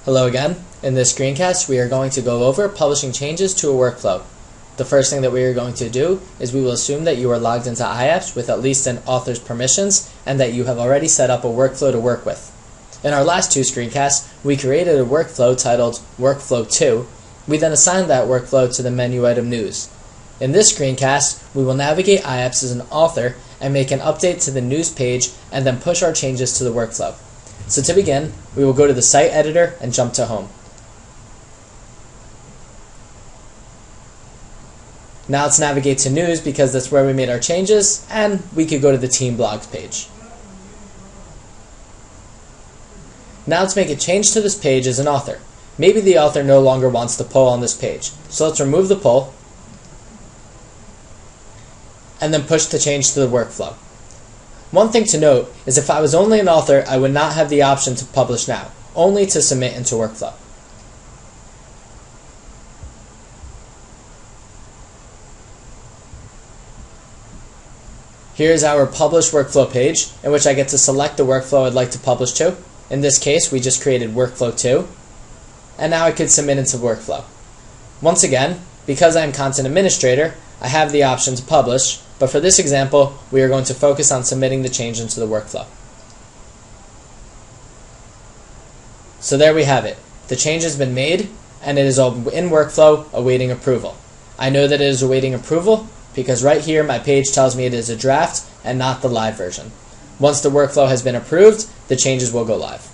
Hello again. In this screencast, we are going to go over publishing changes to a workflow. The first thing that we are going to do is we will assume that you are logged into iApps with at least an author's permissions and that you have already set up a workflow to work with. In our last two screencasts, we created a workflow titled Workflow 2. We then assigned that workflow to the menu item News. In this screencast, we will navigate iApps as an author and make an update to the news page and then push our changes to the workflow. So to begin, we will go to the site editor and jump to Home. Now let's navigate to News because that's where we made our changes, and we could go to the Team Blogs page. Now let's make a change to this page as an author. Maybe the author no longer wants the poll on this page. So let's remove the poll and then push the change to the workflow. One thing to note is if I was only an author, I would not have the option to publish now, only to submit into workflow. Here's our publish workflow page, in which I get to select the workflow I'd like to publish to. In this case, we just created workflow 2, and now I could submit into workflow. Once again, because I'm content administrator, I have the option to publish, but for this example, we are going to focus on submitting the change into the workflow. So there we have it. The change has been made, and it is in workflow awaiting approval. I know that it is awaiting approval because right here my page tells me it is a draft and not the live version. Once the workflow has been approved, the changes will go live.